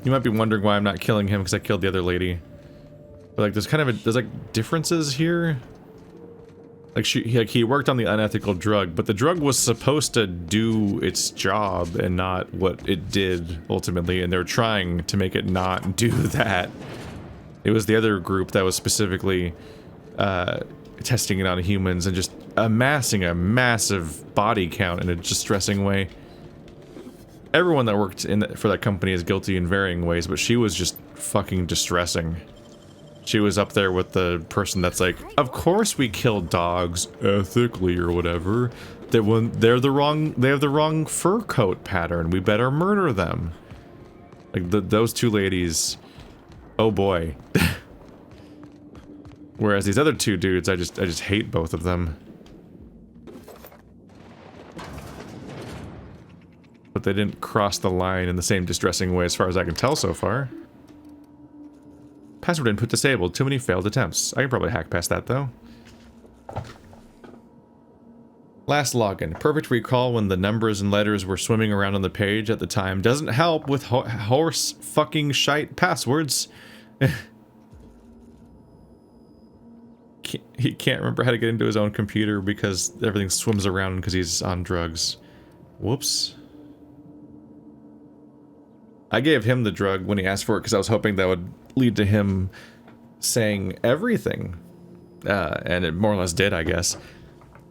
You might be wondering why I'm not killing him because I killed the other lady. But like, there's like differences here. Like he worked on the unethical drug, but the drug was supposed to do its job and not what it did ultimately, and they're trying to make it not do that. It was the other group that was specifically testing it on humans and just amassing a massive body count in a distressing way. Everyone that worked for that company is guilty in varying ways, but she was just fucking distressing. She was up there with the person that's like, of course we kill dogs ethically or whatever. They have the wrong fur coat pattern. We better murder them. Like those two ladies, oh boy. Whereas these other two dudes, I just hate both of them. But they didn't cross the line in the same distressing way as far as I can tell so far. Password input disabled. Too many failed attempts. I can probably hack past that, though. Last login. Perfect recall when the numbers and letters were swimming around on the page at the time. Doesn't help with horse fucking shite passwords. He can't remember how to get into his own computer because everything swims around because he's on drugs. Whoops. I gave him the drug when he asked for it because I was hoping that would lead to him saying everything and it more or less did, I guess.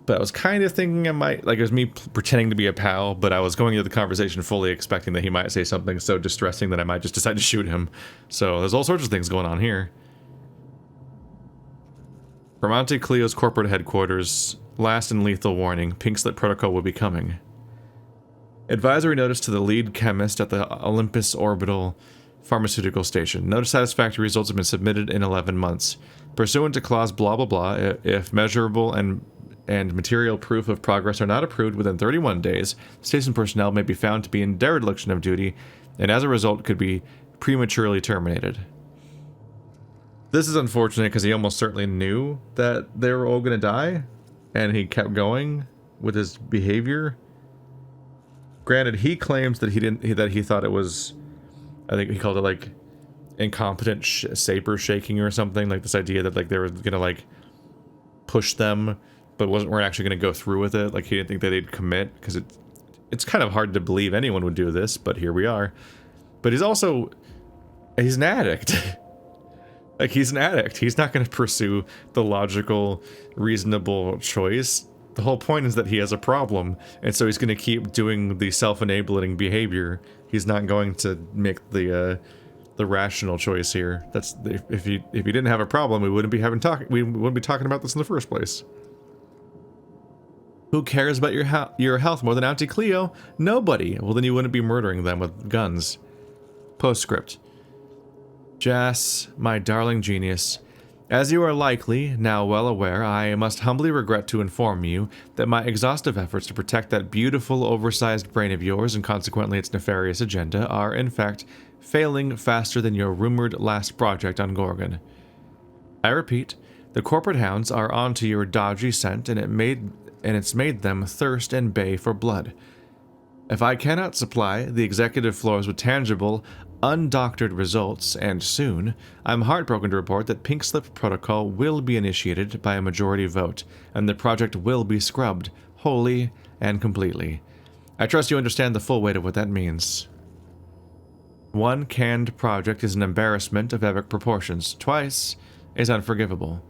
But I was kind of thinking I might, like, it was me pretending to be a pal, but I was going into the conversation fully expecting that he might say something so distressing that I might just decide to shoot him. So there's all sorts of things going on here. From Auntie Cleo's corporate headquarters, last and lethal warning, pink slip protocol will be coming. Advisory notice to the lead chemist at the Olympus Orbital Pharmaceutical Station. No satisfactory results have been submitted in 11 months. Pursuant to clause blah blah blah, if measurable and material proof of progress are not approved within 31 days, station personnel may be found to be in dereliction of duty, and as a result could be prematurely terminated. This is unfortunate because he almost certainly knew that they were all going to die, and he kept going with his behavior. Granted, he claims that he thought it was, I think he called it like incompetent saber shaking or something, like this idea that like they were gonna like push them, but weren't actually gonna go through with it. Like he didn't think that they'd commit, because it's kind of hard to believe anyone would do this, but here we are. But he's an addict. Like he's an addict. He's not gonna pursue the logical, reasonable choice. The whole point is that he has a problem, and so he's going to keep doing the self-enabling behavior. He's not going to make the rational choice here. That's if he didn't have a problem, we wouldn't be talking about this in the first place. Who cares about your health more than Auntie Cleo? Nobody. Well, then you wouldn't be murdering them with guns. Postscript. Jas, my darling genius. As you are likely now well aware, I must humbly regret to inform you that my exhaustive efforts to protect that beautiful, oversized brain of yours and consequently its nefarious agenda are, in fact, failing faster than your rumored last project on Gorgon. I repeat, the corporate hounds are onto your dodgy scent, and it's made them thirst and bay for blood. If I cannot supply the executive floors with tangible, undoctored results, and soon, I'm heartbroken to report that Pink Slip Protocol will be initiated by a majority vote, and the project will be scrubbed, wholly and completely. I trust you understand the full weight of what that means. One canned project is an embarrassment of epic proportions. Twice is unforgivable.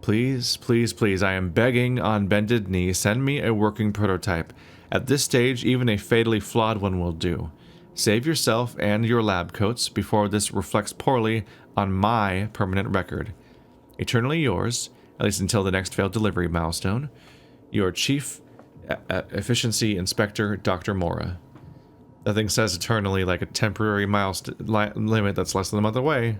Please, please, please, I am begging on bended knee, send me a working prototype. At this stage, even a fatally flawed one will do. Save yourself and your lab coats before this reflects poorly on my permanent record. Eternally yours, at least until the next failed delivery milestone, your Chief Efficiency Inspector, Dr. Mora. That thing says eternally like a temporary limit that's less than a month away.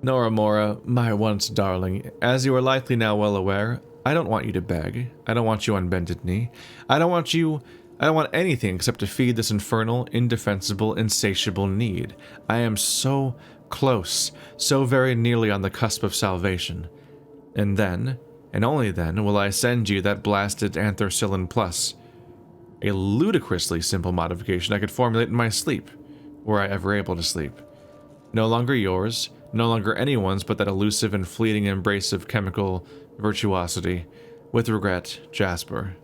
Nora Mora, my once darling, as you are likely now well aware, I don't want you to beg. I don't want you on bended knee. I don't want anything except to feed this infernal, indefensible, insatiable need. I am so close, so very nearly on the cusp of salvation. And then, and only then, will I send you that blasted Anthracillin Plus. A ludicrously simple modification I could formulate in my sleep, were I ever able to sleep. No longer yours, no longer anyone's but that elusive and fleeting embrace of chemical virtuosity. With regret, Jasper.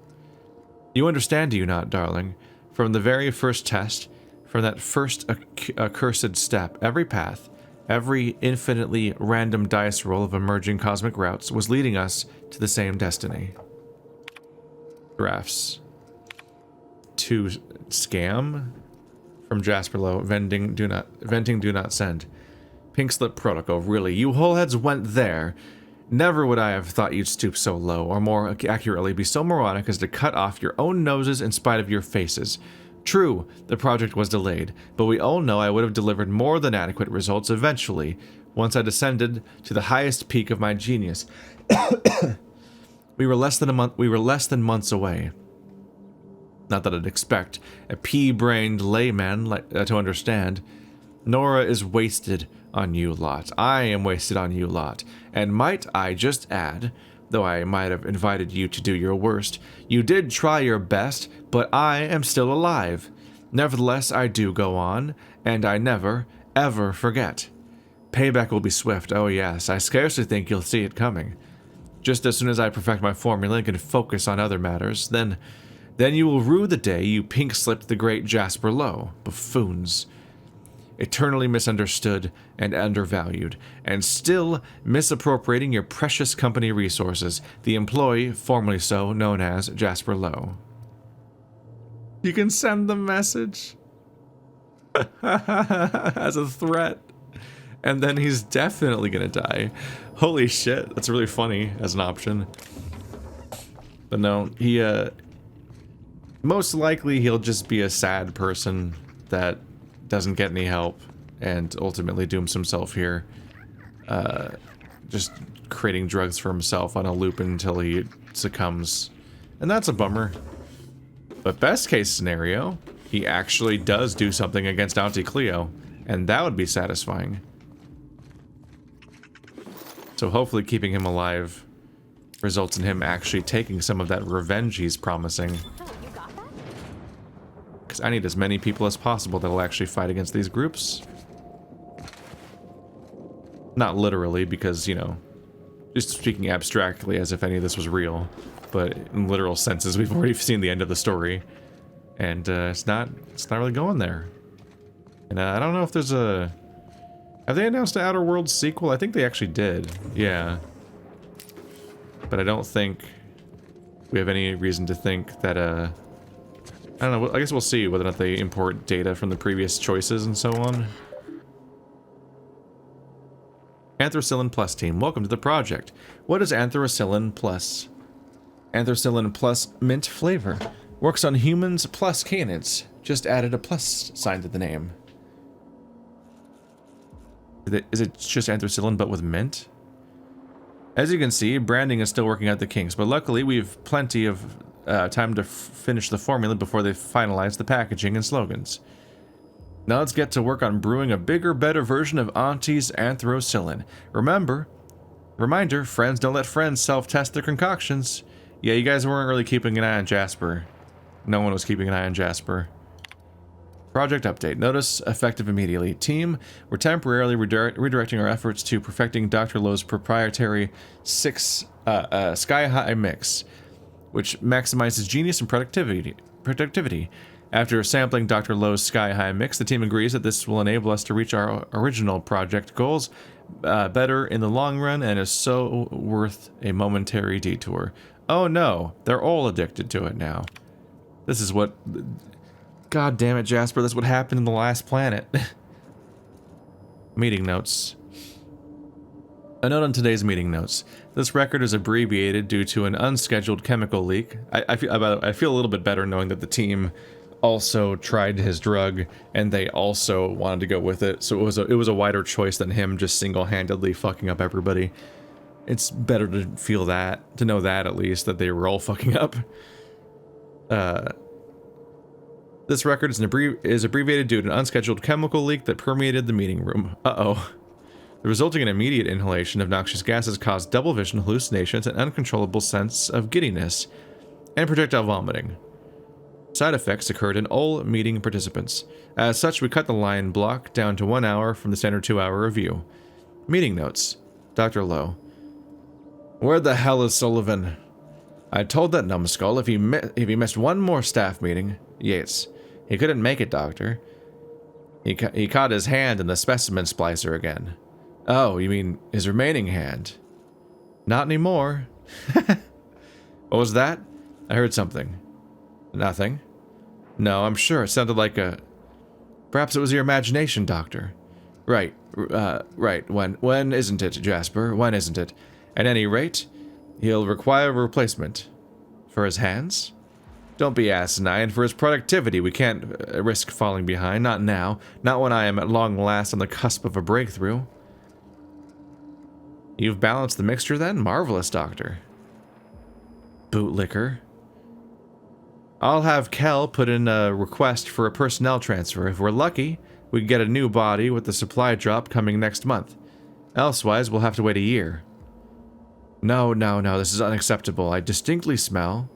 You understand, do you not, darling? From the very first test, from that first accursed step, every path, every infinitely random dice roll of emerging cosmic routes was leading us to the same destiny. Drafts. To scam? From Jasper Lowe, venting do not send. Pink Slip Protocol, really, you wholeheads went there. Never would I have thought you'd stoop so low, or more accurately, be so moronic as to cut off your own noses in spite of your faces. True, the project was delayed, but we all know I would have delivered more than adequate results eventually, once I descended to the highest peak of my genius. We were less than months away. Not that I'd expect a pea-brained layman to understand. Nora is wasted on you lot. I am wasted on you lot. And might I just add, though I might have invited you to do your worst, you did try your best, but I am still alive. Nevertheless, I do go on, and I never, ever forget. Payback will be swift, oh yes, I scarcely think you'll see it coming. Just as soon as I perfect my formula and can focus on other matters, then you will rue the day you pink-slipped the great Jasper Lowe. Buffoons. eternally misunderstood and undervalued, and still misappropriating your precious company resources. The employee, formerly so, known as Jasper Lowe. You can send the message as a threat, and then he's definitely gonna die. Holy shit, that's really funny as an option. But no, he, most likely he'll just be a sad person that doesn't get any help and ultimately dooms himself here. Just creating drugs for himself on a loop until he succumbs. And that's a bummer. But best case scenario, he actually does do something against Auntie Cleo, and that would be satisfying. So hopefully keeping him alive results in him actually taking some of that revenge he's promising. Because I need as many people as possible that will actually fight against these groups. Not literally, because, you know, just speaking abstractly as if any of this was real. But in literal senses, we've already seen the end of the story. And it's not really going there. And I don't know if there's a... Have they announced an Outer Worlds sequel? I think they actually did. Yeah. But I don't think we have any reason to think that, I don't know, I guess we'll see whether or not they import data from the previous choices and so on. Anthracillin Plus team, welcome to the project. What is Anthracillin Plus? Anthracillin Plus mint flavor. Works on humans plus canids. Just added a plus sign to the name. Is it just anthracillin but with mint? As you can see, branding is still working out the kinks, but luckily we've plenty of time to finish the formula before they finalize the packaging and slogans. Now let's get to work on brewing a bigger, better version of Auntie's anthracillin. Reminder, friends don't let friends self-test their concoctions. Yeah, you guys weren't really keeping an eye on Jasper. No one was keeping an eye on Jasper. Project update. Notice effective immediately. Team, we're temporarily redirecting our efforts to perfecting Dr. Lowe's proprietary sky-high mix, which maximizes genius and productivity. After sampling Dr. Lowe's sky-high mix, the team agrees that this will enable us to reach our original project goals better in the long run and is so worth a momentary detour. Oh no, they're all addicted to it now. This is what... God damn it, Jasper, that's what happened in the last planet. Meeting notes. A note on today's meeting notes. This record is abbreviated due to an unscheduled chemical leak. I feel a little bit better knowing that the team also tried his drug and they also wanted to go with it. So it was a wider choice than him just single-handedly fucking up everybody. It's better to feel that, to know that at least, that they were all fucking up. This record is abbreviated due to an unscheduled chemical leak that permeated the meeting room. Uh-oh. The resulting and immediate inhalation of noxious gases caused double vision, hallucinations, and uncontrollable sense of giddiness, and projectile vomiting. Side effects occurred in all meeting participants. As such, we cut the line block down to 1 hour from the standard 2-hour review. Meeting notes. Dr. Lowe. Where the hell is Sullivan? I told that numbskull if he missed one more staff meeting... Yates. He couldn't make it, Doctor. He caught his hand in the specimen splicer again. Oh, you mean his remaining hand? Not anymore. What was that? I heard something. Nothing. No, I'm sure it sounded like a... Perhaps it was your imagination, Doctor. Right. When isn't it, Jasper? When isn't it? At any rate, he'll require a replacement. For his hands? Don't be asinine. For his productivity, we can't risk falling behind. Not now. Not when I am at long last on the cusp of a breakthrough. You've balanced the mixture then? Marvelous, Doctor. Bootlicker. I'll have Kel put in a request for a personnel transfer. If we're lucky, we can get a new body with the supply drop coming next month. Elsewise, we'll have to wait a year. No, this is unacceptable. I distinctly smell...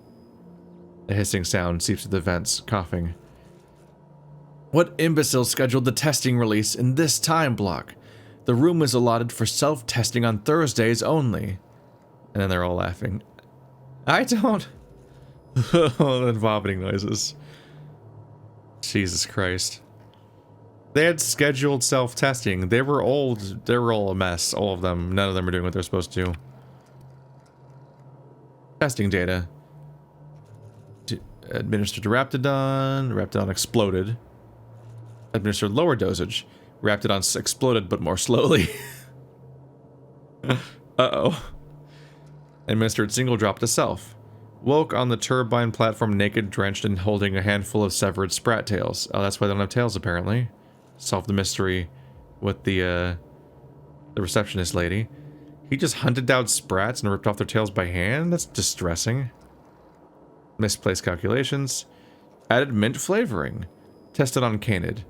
A hissing sound seeps through the vents, coughing. What imbecile scheduled the testing release in this time block? The room is allotted for self-testing on Thursdays only. And then they're all laughing. I don't... And vomiting noises. Jesus Christ. They had scheduled self-testing. They were old. They were all a mess. All of them. None of them are doing what they're supposed to. Testing data. Administered to Raptidon. Raptidon exploded. Administered lower dosage. Raptidon exploded, but more slowly. Uh-oh. Administered single drop to self. Woke on the turbine platform naked, drenched, and holding a handful of severed sprat tails. Oh, that's why they don't have tails, apparently. Solved the mystery with the receptionist lady. He just hunted down sprats and ripped off their tails by hand? That's distressing. Misplaced calculations. Added mint flavoring. Tested on canid.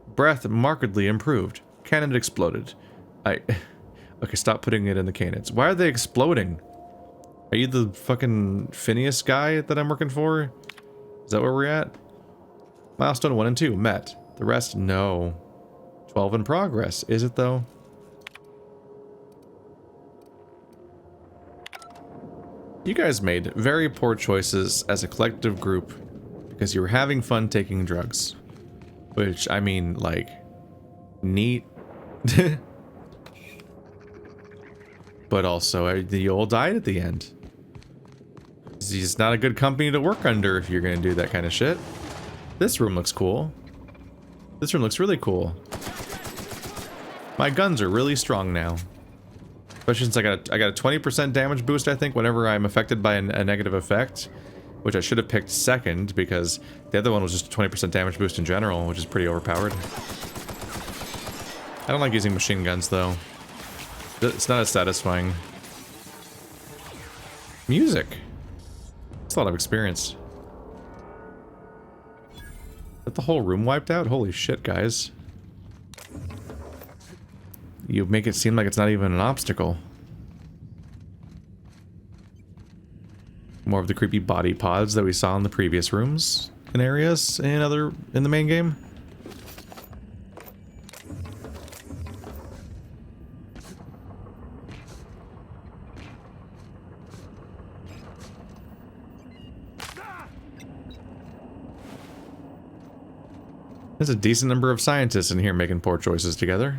Breath markedly improved. Canid exploded. Okay, stop putting it in the canids. Why are they exploding? Are you the fucking Phineas guy that I'm working for? Is that where we're at? Milestone 1 and 2 met. The rest, no. 12 in progress. Is it, though? You guys made very poor choices as a collective group because you were having fun taking drugs. Which, I mean, like, neat. But also, you all died at the end. He's not a good company to work under if you're gonna do that kind of shit. This room looks cool. This room looks really cool. My guns are really strong now. Especially since I got a 20% damage boost, I think, whenever I'm affected by a negative effect. Which I should have picked second, because the other one was just a 20% damage boost in general, which is pretty overpowered. I don't like using machine guns, though. It's not as satisfying. Music. That's a lot of experience. Is the whole room wiped out? Holy shit, guys. You make it seem like it's not even an obstacle. More of the creepy body pods that we saw in the previous rooms and areas in the main game. There's a decent number of scientists in here making poor choices together.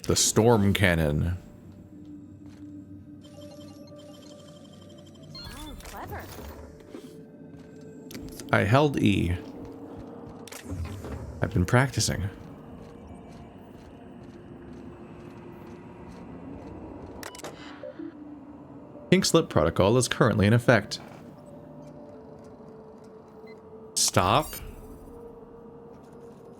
The storm cannon. Oh, clever. I held E. I've been practicing. Pink slip protocol is currently in effect. Stop.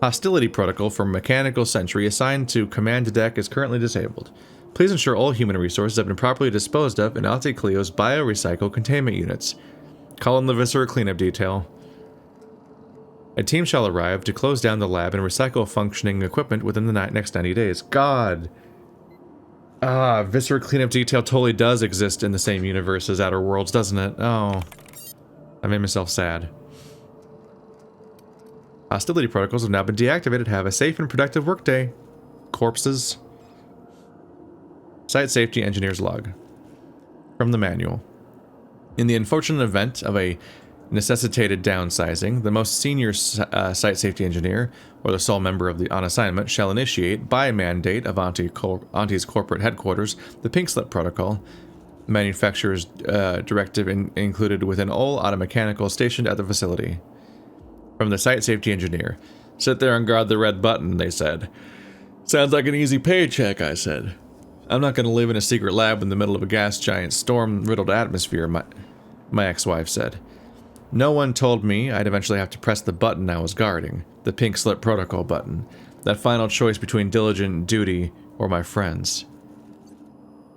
Hostility protocol for Mechanical Sentry assigned to Command Deck is currently disabled. Please ensure all human resources have been properly disposed of in Alte Cleo's biorecycle containment units. Call in the Viscera cleanup detail. A team shall arrive to close down the lab and recycle functioning equipment within the next 90 days. God. Viscera cleanup detail totally does exist in the same universe as Outer Worlds, doesn't it? Oh. I made myself sad. Hostility protocols have now been deactivated. Have a safe and productive workday. Corpses. Site safety engineer's log. From the manual. In the unfortunate event of a necessitated downsizing, the most senior site safety engineer, or the sole member of the on assignment, shall initiate, by mandate of Auntie's corporate headquarters, the Pink Slip Protocol, manufacturer's directive included within all automechanical stationed at the facility. From the site safety engineer. Sit there and guard the red button, they said. Sounds like an easy paycheck, I said. I'm not going to live in a secret lab in the middle of a gas giant storm-riddled atmosphere, my ex-wife said. No one told me I'd eventually have to press the button I was guarding, the Pink Slip Protocol button, that final choice between diligent duty or my friends.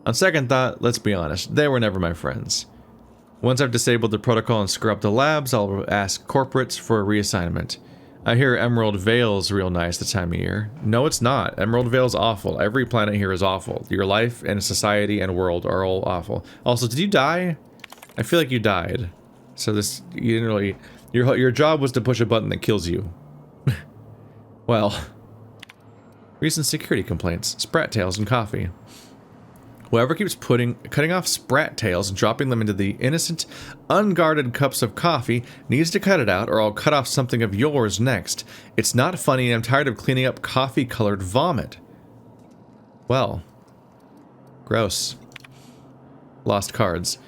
On second thought, let's be honest, they were never my friends. Once I've disabled the protocol and scrubbed the labs, I'll ask corporates for a reassignment. I hear Emerald Vale's real nice this time of year. No, it's not. Emerald Vale's awful. Every planet here is awful. Your life and society and world are all awful. Also, did you die? I feel like you died. So this, you didn't really... Your job was to push a button that kills you. Well. Recent security complaints. Sprat tails and coffee. Whoever keeps cutting off sprat tails and dropping them into the innocent, unguarded cups of coffee needs to cut it out, or I'll cut off something of yours next. It's not funny, and I'm tired of cleaning up coffee-colored vomit. Well. Gross. Lost cards.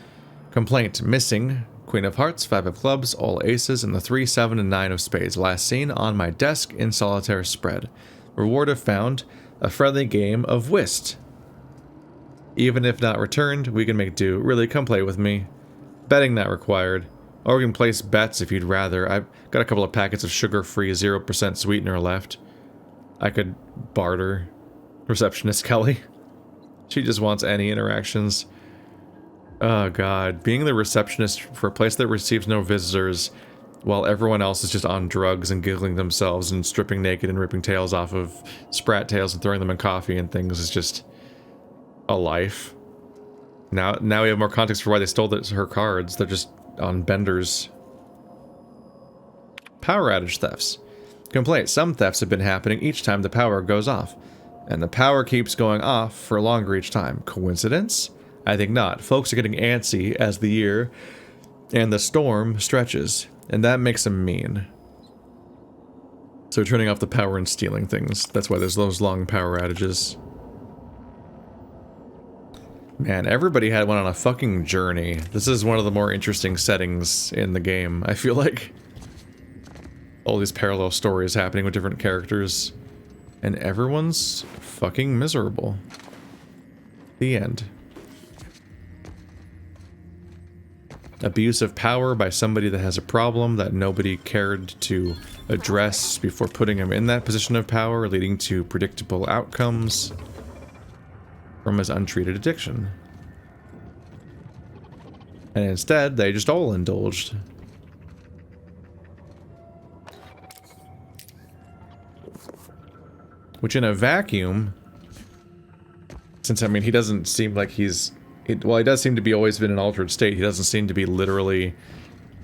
Complaint. Missing. Queen of Hearts, 5 of Clubs, all aces, and the 3, 7, and 9 of Spades. Last seen on my desk in solitaire spread. Reward if found. A friendly game of whist. Even if not returned, we can make do. Really, come play with me. Betting not required. Or we can place bets if you'd rather. I've got a couple of packets of sugar-free 0% sweetener left. I could barter. Receptionist Kelly. She just wants any interactions. Oh god. Being the receptionist for a place that receives no visitors while everyone else is just on drugs and giggling themselves and stripping naked and ripping tails off of sprat tails and throwing them in coffee and things is just a life. Now we have more context for why they stole her cards. They're just on benders. Power outage thefts. Complaint. Some thefts have been happening each time the power goes off. And the power keeps going off for longer each time. Coincidence? I think not. Folks are getting antsy as the year and the storm stretches. And that makes them mean. So turning off the power and stealing things. That's why there's those long power outages. Man, everybody had one on a fucking journey. This is one of the more interesting settings in the game, I feel like. All these parallel stories happening with different characters. And everyone's fucking miserable. The end. Abuse of power by somebody that has a problem that nobody cared to address before putting him in that position of power, leading to predictable outcomes from his untreated addiction. And instead, they just all indulged. Which in a vacuum, since, I mean, he doesn't seem like he's... well, he does seem to be always been in an altered state. He doesn't seem to be literally,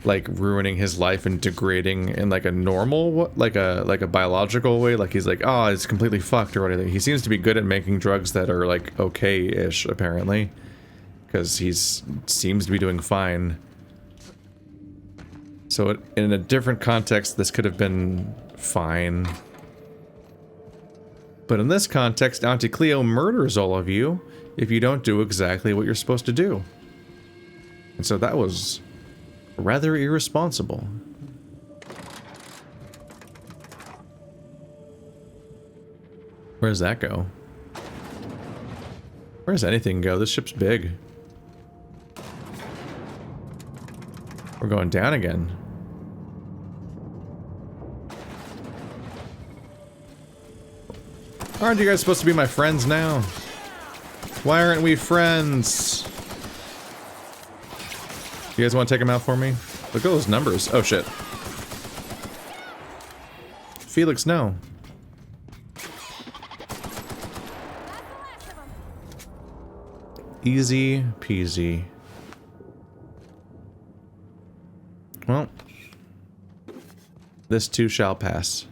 like, ruining his life and degrading in, like, a normal, like a biological way. Like, he's like, oh, it's completely fucked or anything. He seems to be good at making drugs that are, like, okay-ish, apparently. Because he seems to be doing fine. So in a different context, this could have been fine. But in this context, Auntie Cleo murders all of you if you don't do exactly what you're supposed to do. And so that was rather irresponsible. Where does that go? Where does anything go? This ship's big. We're going down again. Aren't you guys supposed to be my friends now? Why aren't we friends? You guys want to take them out for me? Look at those numbers. Oh shit. Felix, no. Easy peasy. Well, this too shall pass.